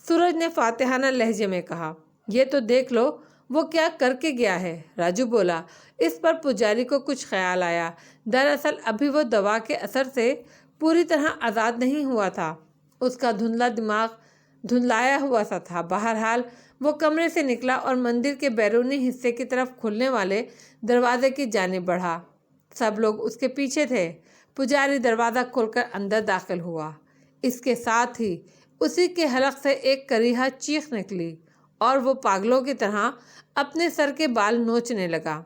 سورج نے فاتحانہ لہجے میں کہا۔ یہ تو دیکھ لو وہ کیا کر کے گیا ہے، راجو بولا۔ اس پر پجاری کو کچھ خیال آیا۔ دراصل ابھی وہ دوا کے اثر سے پوری طرح آزاد نہیں ہوا تھا۔ اس کا دھندلا دماغ دھندلایا ہوا سا تھا۔ بہرحال وہ کمرے سے نکلا اور مندر کے بیرونی حصے کی طرف کھلنے والے دروازے کی جانب بڑھا۔ سب لوگ اس کے پیچھے تھے۔ پجاری دروازہ کھول کر اندر داخل ہوا۔ اس کے ساتھ ہی اسی کے حلق سے ایک کریہا چیخ نکلی اور وہ پاگلوں کی طرح اپنے سر کے بال نوچنے لگا۔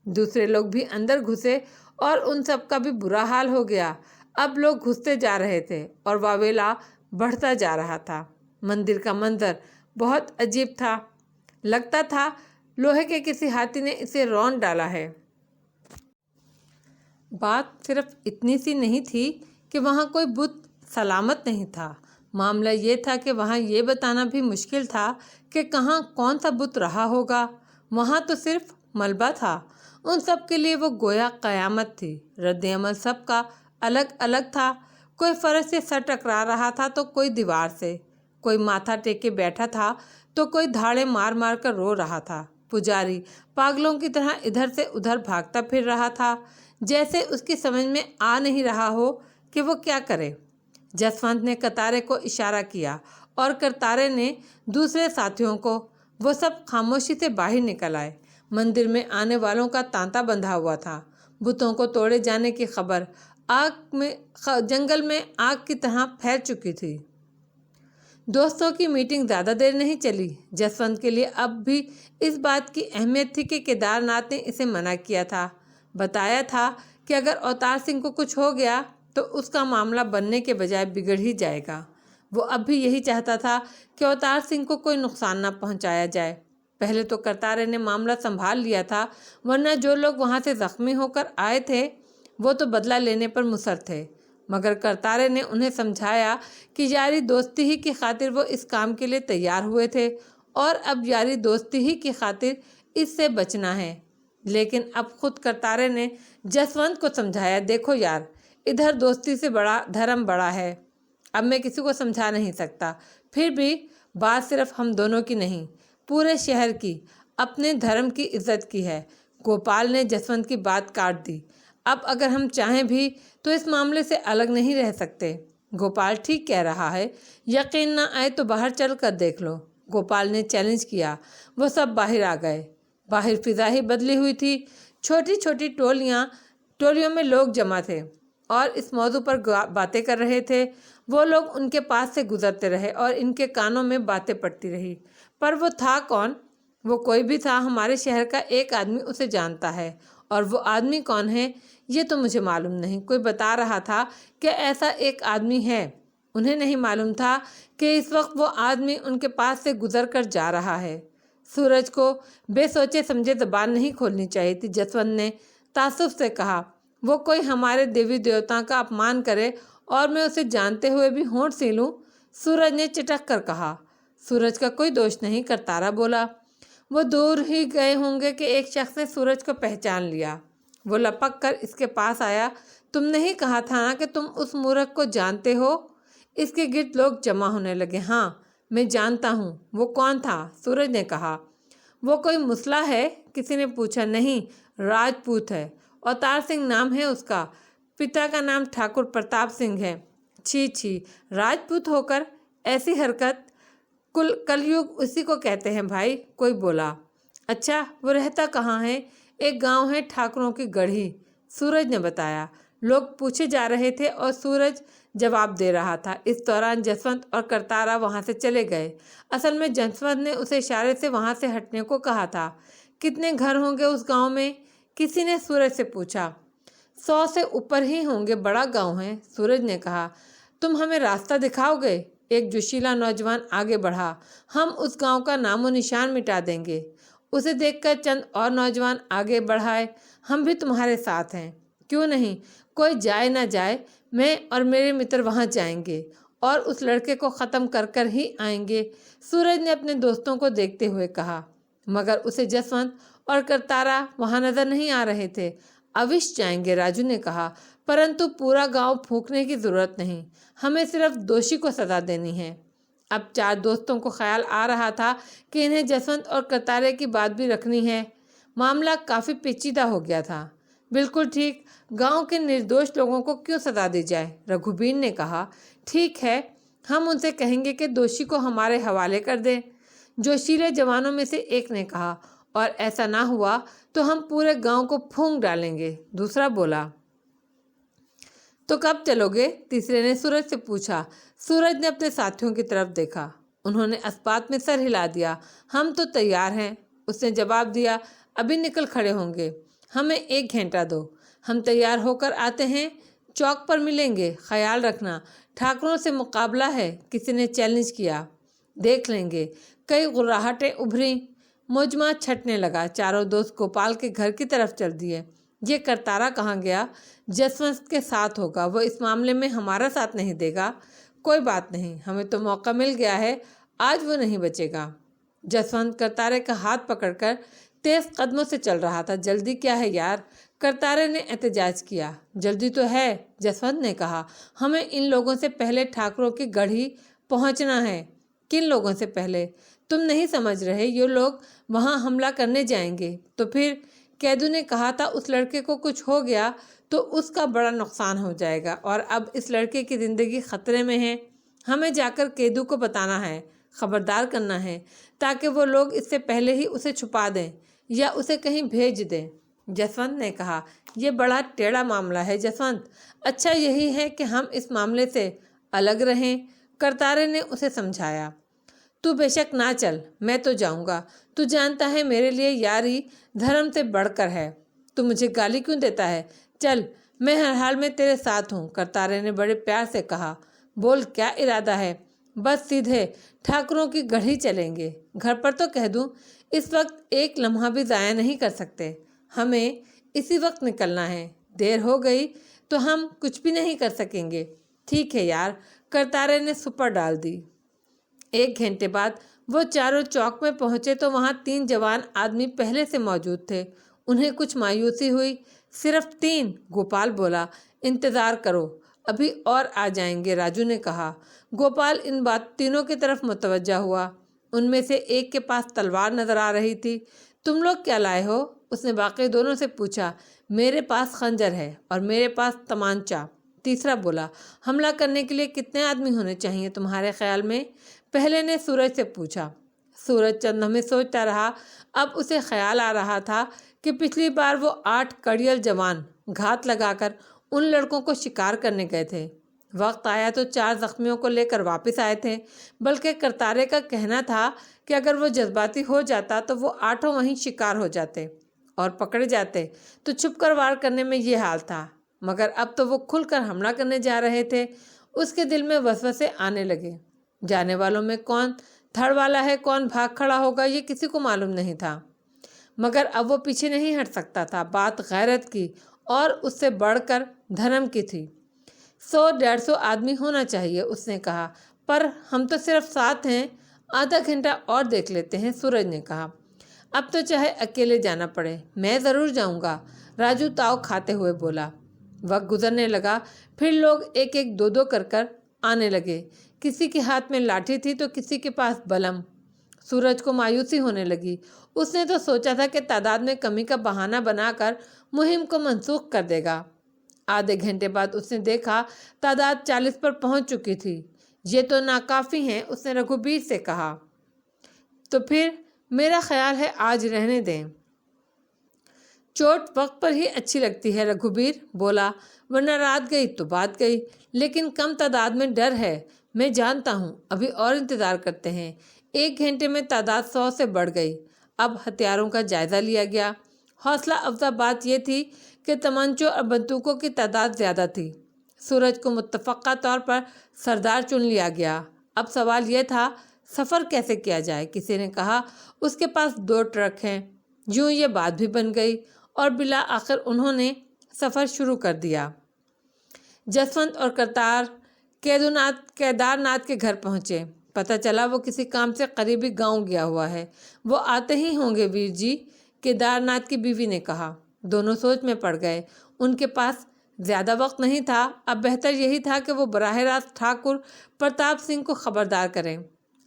دوسرے لوگ بھی اندر گھسے اور ان سب کا بھی برا حال ہو گیا۔ اب لوگ گھستے جا رہے تھے اور واویلا بڑھتا جا رہا تھا۔ مندر کا منظر بہت عجیب تھا۔ لگتا تھا لوہے کے کسی ہاتھی نے اسے رون ڈالا ہے۔ بات صرف اتنی سی نہیں تھی کہ وہاں کوئی بت سلامت نہیں تھا۔ معاملہ یہ تھا کہ وہاں یہ بتانا بھی مشکل تھا کہ کہاں کون سا بت رہا ہوگا۔ وہاں تو صرف ملبہ تھا۔ ان سب کے لیے وہ گویا قیامت تھی۔ رد عمل سب کا الگ الگ تھا۔ کوئی فرش سے سر ٹکرا رہا تھا تو کوئی دیوار سے، کوئی ماتھا ٹیکے بیٹھا تھا تو کوئی دھاڑے مار مار کر رو رہا تھا۔ پجاری پاگلوں کی طرح ادھر سے ادھر بھاگتا پھر رہا تھا، جیسے اس کی سمجھ میں آ نہیں رہا ہو کہ وہ کیا کرے۔ جسونت نے کتارے کو اشارہ کیا اور کتارے نے دوسرے ساتھیوں کو۔ وہ سب خاموشی سے باہر نکل آئے۔ مندر میں آنے والوں کا تانتا بندھا ہوا تھا۔ بتوں کو توڑے جانے کی خبر جنگل میں آگ کی طرح پھیل چکی تھی۔ دوستوں کی میٹنگ زیادہ دیر نہیں چلی۔ جسونت کے لیے اب بھی اس بات کی اہمیت تھی کہ کیدار ناتھ نے اسے منع کیا تھا، بتایا تھا کہ اگر اوتار سنگھ کو کچھ ہو گیا تو اس کا معاملہ بننے کے بجائے بگڑ ہی جائے گا۔ وہ اب بھی یہی چاہتا تھا کہ اوتار سنگھ کو کوئی نقصان نہ پہنچایا جائے۔ پہلے تو کرتارے نے معاملہ سنبھال لیا تھا، ورنہ جو لوگ وہاں سے زخمی ہو کر آئے تھے وہ تو بدلہ لینے پر مصر تھے۔ مگر کرتارے نے انہیں سمجھایا کہ یاری دوستی ہی کی خاطر وہ اس کام کے لیے تیار ہوئے تھے اور اب یاری دوستی ہی کی خاطر اس سے بچنا ہے۔ لیکن اب خود کرتارے نے جسونت کو سمجھایا، دیکھو یار، ادھر دوستی سے بڑا دھرم بڑا ہے۔ اب میں کسی کو سمجھا نہیں سکتا۔ پھر بھی بات صرف ہم دونوں کی نہیں، پورے شہر کی، اپنے دھرم کی عزت کی ہے۔ گوپال نے جسونت کی بات کاٹ دی۔ اب اگر ہم چاہیں بھی تو اس معاملے سے الگ نہیں رہ سکتے۔ گوپال ٹھیک کہہ رہا ہے، یقین نہ آئے تو باہر چل کر دیکھ لو، گوپال نے چیلنج کیا۔ وہ سب باہر آ گئے۔ باہر فضا ہی بدلی ہوئی تھی۔ چھوٹی چھوٹی ٹولیوں میں لوگ جمع تھے اور اس موضوع پر باتیں کر رہے تھے۔ وہ لوگ ان کے پاس سے گزرتے رہے اور ان کے کانوں میں باتیں پڑتی رہی۔ پر وہ تھا کون؟ وہ کوئی بھی تھا، ہمارے شہر کا ایک آدمی اسے جانتا ہے، اور وہ آدمی کون ہے یہ تو مجھے معلوم نہیں۔ کوئی بتا رہا تھا کہ ایسا ایک آدمی ہے۔ انہیں نہیں معلوم تھا کہ اس وقت وہ آدمی ان کے پاس سے گزر کر جا رہا ہے۔ سورج کو بے سوچے سمجھے زبان نہیں کھولنی چاہیے تھی، جسونت نے تعصب سے کہا۔ وہ کوئی ہمارے دیوی دیوتاؤں کا اپمان کرے اور میں اسے جانتے ہوئے بھی ہونٹ سیلوں؟ سورج نے چٹک کر کہا۔ سورج کا کوئی دوش نہیں، کرتارا بولا۔ وہ دور ہی گئے ہوں گے کہ ایک شخص نے سورج کو پہچان لیا۔ وہ لپک کر اس کے پاس آیا۔ تم نے ہی کہا تھا نا کہ تم اس مورخ کو جانتے ہو؟ اس کے گرد لوگ جمع ہونے لگے۔ ہاں میں جانتا ہوں۔ وہ کون تھا؟ سورج نے کہا۔ وہ کوئی مسلح ہے؟ کسی نے پوچھا۔ نہیں، راجپوت ہے، اوتار سنگھ نام ہے اس کا، پتا کا نام ٹھاکر پرتاپ سنگھ ہے۔ چھی چھی، راجپوت ہو کر ایسی حرکت! کلیوگ اسی کو کہتے ہیں بھائی، کوئی بولا۔ اچھا، وہ رہتا کہاں ہے؟ ایک گاؤں ہے ٹھاکروں کی گڑھی، سورج نے بتایا۔ لوگ پوچھے جا رہے تھے اور سورج جواب دے رہا تھا۔ اس دوران جسونت اور کرتارا وہاں سے چلے گئے۔ اصل میں جسونت نے اسے اشارے سے وہاں سے ہٹنے کو کہا تھا۔ کتنے گھر ہوں گے اس گاؤں میں؟ کسی نے سورج سے پوچھا۔ 100 سے اوپر ہی ہوں گے، بڑا گاؤں ہے، سورج نے کہا۔ تم ہمیں راستہ دکھاؤ گے؟ ایک جوشیلا نوجوان آگے بڑھا۔ ہم اس گاؤں کا نام و نشان مٹا دیں گے۔ اسے دیکھ کر چند اور نوجوان آگے بڑھائے۔ ہم بھی تمہارے ساتھ ہیں۔ کیوں نہیں، کوئی جائے نہ جائے، میں اور میرے متر وہاں جائیں گے اور اس لڑکے کو ختم کر کر ہی آئیں گے۔ سورج نے اپنے دوستوں کو دیکھتے ہوئے کہا، مگر اسے جسونت اور کرتارا وہاں نظر نہیں آ رہے تھے۔ اوش جائیں گے، راجو نے کہا، پرنتو پورا گاؤں پھونکنے کی ضرورت نہیں، ہمیں صرف دوشی کو سزا دینی ہے۔ اب 4 دوستوں کو خیال آ رہا تھا کہ انہیں جسونت اور کرتارے کی بات بھی رکھنی ہے۔ معاملہ کافی پیچیدہ ہو گیا تھا۔ بالکل ٹھیک، گاؤں کے نردوش لوگوں کو کیوں سزا دی جائے؟ رگھوبیر نے کہا، ٹھیک ہے، ہم ان سے کہیں گے کہ دوشی کو ہمارے حوالے کر دیں۔ جوشیلے جوانوں میں سے ایک نے کہا، اور ایسا نہ ہوا تو ہم پورے گاؤں کو پھونک ڈالیں گے۔ دوسرا بولا، تو کب چلو گے؟ تیسرے نے سورج سے پوچھا۔ سورج نے اپنے ساتھیوں کی طرف دیکھا، انہوں نے اسبات میں سر ہلا دیا۔ ہم تو تیار ہیں، اس نے جواب دیا، ابھی نکل کھڑے ہوں گے، ہمیں 1 گھنٹہ دو، ہم تیار ہو کر آتے ہیں، چوک پر ملیں گے۔ خیال رکھنا، ٹھاکروں سے مقابلہ ہے، کسی نے چیلنج کیا، دیکھ لیں گے۔ کئی غراہٹیں ابھریں، مجمع چھٹنے لگا۔ چاروں دوست گوپال کے گھر کی طرف چل دیے۔ یہ کرتارا کہاں گیا؟ جسونت کے ساتھ ہوگا، وہ اس معاملے میں ہمارا ساتھ نہیں دے گا۔ کوئی بات نہیں، ہمیں تو موقع مل گیا ہے، آج وہ نہیں بچے گا۔ جسونت کرتارے کا ہاتھ پکڑ کر تیز قدموں سے چل رہا تھا۔ جلدی کیا ہے یار؟ کرتارے نے احتجاج کیا۔ جلدی تو ہے، جسونت نے کہا، ہمیں ان لوگوں سے پہلے ٹھاکروں کی گڑھی پہنچنا ہے۔ کن لوگوں سے پہلے؟ تم نہیں سمجھ رہے، یہ لوگ وہاں حملہ کرنے جائیں گے تو پھر؟ کیدو نے کہا تھا اس لڑکے کو کچھ ہو گیا تو اس کا بڑا نقصان ہو جائے گا، اور اب اس لڑکے کی زندگی خطرے میں ہے۔ ہمیں جا کر کیدو کو بتانا ہے، خبردار کرنا ہے، تاکہ وہ لوگ اس سے پہلے ہی اسے چھپا دیں یا اسے کہیں بھیج دیں۔ جسونت نے کہا، یہ بڑا ٹیڑھا معاملہ ہے جسونت، اچھا یہی ہے کہ ہم اس معاملے سے الگ رہیں۔ کرتارے نے اسے سمجھایا، تو بے شک نہ چل، میں تو جاؤں گا، تو جانتا ہے میرے لیے یاری دھرم سے بڑھ کر ہے، تو مجھے گالی کیوں دیتا ہے؟ چل، میں ہر حال میں تیرے ساتھ ہوں۔ کرتارے نے بڑے پیار سے کہا، بول کیا ارادہ ہے؟ بس سیدھے ٹھاکروں کی گڑھی چلیں گے۔ گھر پر تو کہہ دوں، اس وقت 1 لمحہ بھی ضائع نہیں کر سکتے، ہمیں اسی وقت نکلنا ہے، دیر ہو گئی تو ہم کچھ بھی نہیں کر سکیں گے۔ ٹھیک ہے یار، کرتارے نے سپر ڈال دی۔ 1 گھنٹے بعد وہ چاروں چوک میں پہنچے تو وہاں 3 جوان آدمی پہلے سے موجود تھے۔ انہیں کچھ مایوسی ہوئی۔ صرف 3؟ گوپال بولا، انتظار کرو، ابھی اور آ جائیں گے، راجو نے کہا۔ گوپال ان بات تینوں کی طرف متوجہ ہوا۔ ان میں سے ایک کے پاس تلوار نظر آ رہی تھی۔ تم لوگ کیا لائے ہو؟ اس نے باقی دونوں سے پوچھا۔ میرے پاس خنجر ہے اور میرے پاس تمانچہ۔ تیسرا بولا، حملہ کرنے کے لیے کتنے آدمی ہونے چاہیے تمہارے خیال میں؟ پہلے نے سورج سے پوچھا۔ سورج چند لمحے سوچتا رہا۔ اب اسے خیال آ رہا تھا کہ پچھلی بار وہ 8 کڑیل جوان گھات لگا کر ان لڑکوں کو شکار کرنے گئے تھے۔ وقت آیا تو 4 زخمیوں کو لے کر واپس آئے تھے، بلکہ کرتارے کا کہنا تھا کہ اگر وہ جذباتی ہو جاتا تو وہ 8 وہیں شکار ہو جاتے اور پکڑے جاتے، تو چھپ کر وار کرنے میں یہ حال تھا، مگر اب تو وہ کھل کر حملہ کرنے جا رہے تھے۔ اس کے دل میں وسوسے آنے لگے۔ جانے والوں میں کون دھڑ والا ہے، کون بھاگ کھڑا ہوگا، یہ کسی کو معلوم نہیں تھا، مگر اب وہ پیچھے نہیں ہٹ سکتا تھا۔ بات غیرت کی اور اس سے بڑھ کر دھرم کی تھی۔ 100-150 آدمی ہونا چاہیے، اس نے کہا، پر ہم تو صرف 7 ہیں، آدھا گھنٹہ اور دیکھ لیتے ہیں، سورج نے کہا۔ اب تو چاہے اکیلے جانا پڑے، میں ضرور جاؤں گا، راجو تاؤ کھاتے ہوئے بولا۔ وقت گزرنے لگا، پھر لوگ 1-1 2-2 کر آنے لگے۔ کسی کے ہاتھ میں لاٹھی تھی تو کسی کے پاس بلم۔ سورج کو مایوسی ہونے لگی۔ اس نے تو سوچا تھا کہ تعداد میں کمی کا بہانہ بنا کر مہم کو منسوخ کر دے گا۔ آدھے گھنٹے بعد اس نے دیکھا تعداد 40 پر پہنچ چکی تھی۔ یہ تو ناکافی ہیں، اس نے رگھوبیر سے کہا۔ تو پھر میرا خیال ہے آج رہنے دیں۔ چوٹ وقت پر ہی اچھی لگتی ہے، رگھوبیر بولا، ورنہ رات گئی تو بات گئی، لیکن کم تعداد میں ڈر ہے، میں جانتا ہوں، ابھی اور انتظار کرتے ہیں۔ 1 گھنٹے میں تعداد 100 سے بڑھ گئی۔ اب ہتھیاروں کا جائزہ لیا گیا۔ حوصلہ افزا بات یہ تھی کہ تمانچوں اور بندوقوں کی تعداد زیادہ تھی۔ سورج کو متفقہ طور پر سردار چن لیا گیا۔ اب سوال یہ تھا سفر کیسے کیا جائے۔ کسی نے کہا اس کے پاس 2 ٹرک ہیں۔ یوں یہ بات بھی بن گئی اور بالآخر انہوں نے سفر شروع کر دیا۔ جسونت اور کرتار کیدارناتھ کے گھر پہنچے۔ پتہ چلا وہ کسی کام سے قریبی گاؤں گیا ہوا ہے۔ وہ آتے ہی ہوں گے ویر جی، کیدارناتھ کی بیوی نے کہا۔ دونوں سوچ میں پڑ گئے۔ ان کے پاس زیادہ وقت نہیں تھا۔ اب بہتر یہی تھا کہ وہ براہ راست ٹھاکر پرتاپ سنگھ کو خبردار کریں۔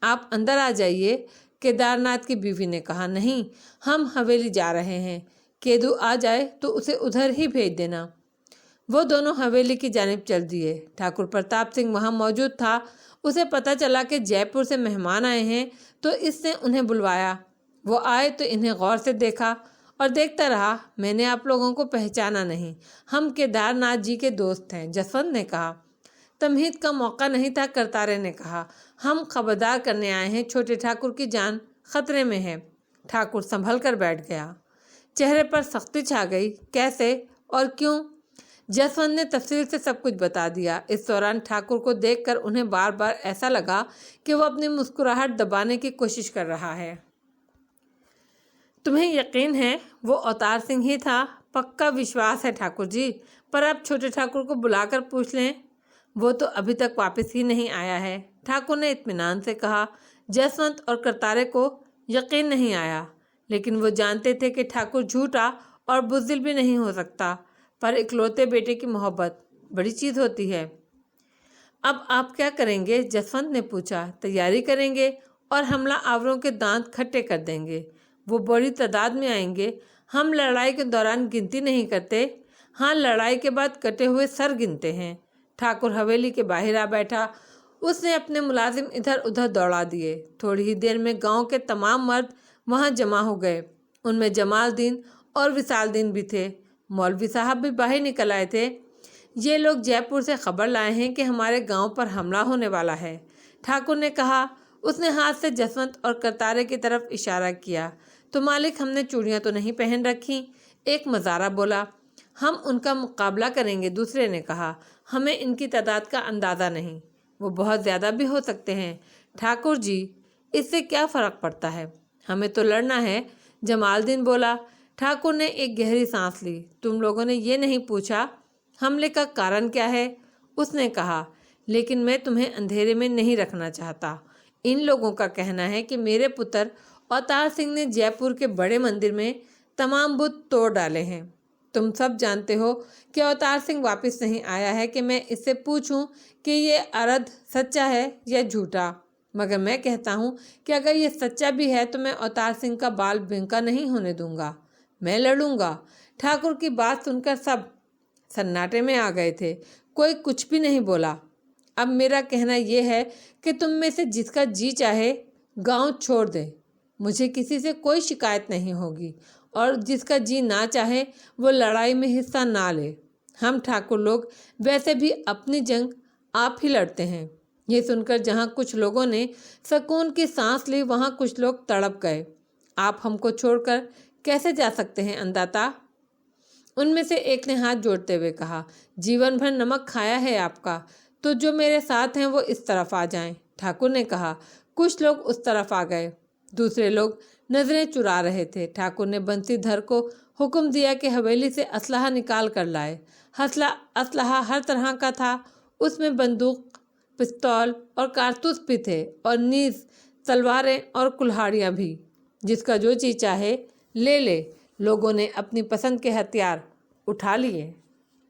آپ اندر آ جائیے، کیدارناتھ کی بیوی نے کہا۔ نہیں، ہم حویلی جا رہے ہیں۔ کیدو آ جائے تو اسے ادھر ہی بھیج دینا۔ وہ دونوں حویلی کی جانب چل دیے۔ ٹھاکر پرتاپ سنگھ وہاں موجود تھا۔ اسے پتہ چلا کہ جے پور سے مہمان آئے ہیں تو اس نے انہیں بلوایا۔ وہ آئے تو انہیں غور سے دیکھا اور دیکھتا رہا۔ میں نے آپ لوگوں کو پہچانا نہیں، ہم کیدارناتھ جی کے دوست ہیں، جسونت نے کہا۔ تمہید کا موقع نہیں تھا، کرتارے نے کہا۔ ہم خبردار کرنے آئے ہیں، چھوٹے ٹھاکر کی جان خطرے میں ہے۔ ٹھاکر سنبھل کر بیٹھ گیا۔ چہرے پر سختی چھا گئی۔ کیسے اور کیوں؟ جسونت نے تفصیل سے سب کچھ بتا دیا۔ اس دوران ٹھاکر کو دیکھ کر انہیں بار بار ایسا لگا کہ وہ اپنی مسکراہٹ دبانے کی کوشش کر رہا ہے۔ تمہیں یقین ہے وہ اوتار سنگھ ہی تھا؟ پکا وشواس ہے ٹھاکر جی، پر آپ چھوٹے ٹھاکر کو بلا کر پوچھ لیں، وہ تو ابھی تک واپس ہی نہیں آیا ہے، ٹھاکر نے اطمینان سے کہا۔ جسونت اور کرتارے کو یقین نہیں آیا، لیکن وہ جانتے تھے کہ ٹھاکر جھوٹا اور بزدل بھی نہیں ہو سکتا، پر اکلوتے بیٹے کی محبت بڑی چیز ہوتی ہے۔ اب آپ کیا کریں گے؟ جسونت نے پوچھا۔ تیاری کریں گے اور حملہ آوروں کے دانت کھٹے کر دیں گے۔ وہ بڑی تعداد میں آئیں گے۔ ہم لڑائی کے دوران گنتی نہیں کرتے، ہاں لڑائی کے بعد کٹے ہوئے سر گنتے ہیں۔ ٹھاکر حویلی کے باہر آ بیٹھا۔ اس نے اپنے ملازم ادھر ادھر دوڑا دیے۔ تھوڑی ہی دیر میں گاؤں کے تمام مرد وہاں جمع ہو گئے۔ ان میں جمال دین اور وصال دین بھی تھے۔ مولوی صاحب بھی باہر نکل آئے تھے۔ یہ لوگ جے پور سے خبر لائے ہیں کہ ہمارے گاؤں پر حملہ ہونے والا ہے، ٹھاکر نے کہا۔ اس نے ہاتھ سے جسونت اور کرتارے کی طرف اشارہ کیا۔ تو مالک ہم نے چوڑیاں تو نہیں پہن رکھی، ایک مزارہ بولا۔ ہم ان کا مقابلہ کریں گے، دوسرے نے کہا۔ ہمیں ان کی تعداد کا اندازہ نہیں، وہ بہت زیادہ بھی ہو سکتے ہیں۔ ٹھاکر جی، اس سے کیا فرق پڑتا ہے، ہمیں تو لڑنا ہے، جمال دین بولا۔ ٹھاکر نے ایک گہری سانس لی۔ تم لوگوں نے یہ نہیں پوچھا حملے کا کارن کیا ہے؟ اس نے کہا۔ لیکن میں تمہیں اندھیرے میں نہیں رکھنا چاہتا۔ ان لوگوں کا کہنا ہے کہ میرے پتر اوتار سنگھ نے جے پور کے بڑے مندر میں تمام بت توڑ ڈالے ہیں۔ تم سب جانتے ہو کہ اوتار سنگھ واپس نہیں آیا ہے کہ میں اس سے پوچھوں کہ یہ عرض سچا ہے یا جھوٹا، مگر میں کہتا ہوں کہ اگر یہ سچا بھی ہے تو میں اوتار سنگھ کا بال بنکا نہیں ہونے دوں گا، میں لڑوں گا۔ ٹھاکر کی بات سن کر سب سناٹے میں آ گئے تھے، کوئی کچھ بھی نہیں بولا۔ اب میرا کہنا یہ ہے کہ تم میں سے جس کا جی چاہے گاؤں چھوڑ دے، مجھے کسی سے کوئی شکایت نہیں ہوگی، اور جس کا جی نہ چاہے وہ لڑائی میں حصہ نہ لے۔ ہم ٹھاکر لوگ ویسے بھی اپنی جنگ آپ ہی لڑتے ہیں۔ یہ سن کر جہاں کچھ لوگوں نے سکون کی سانس لی، وہاں کچھ لوگ تڑپ گئے۔ آپ ہم کو چھوڑ کر کیسے جا سکتے ہیں انداتا؟ ان میں سے ایک نے ہاتھ جوڑتے ہوئے کہا۔ جیون بھر نمک کھایا ہے آپ کا، تو جو میرے ساتھ ہیں وہ اس طرف آ جائیں، ٹھاکر نے کہا۔ کچھ لوگ اس طرف آ گئے، دوسرے لوگ نظریں چرا رہے تھے۔ ٹھاکر نے بنسی دھر کو حکم دیا کہ حویلی سے اسلحہ نکال کر لائے۔ اسلحہ ہر طرح کا تھا، اس میں بندوق، پستول اور کارتوس بھی تھے، اور نیز تلواریں اور کلہاڑیاں بھی۔ جس کا جو چیز چاہے لے لے۔ لوگوں نے اپنی پسند کے ہتھیار اٹھا لیے۔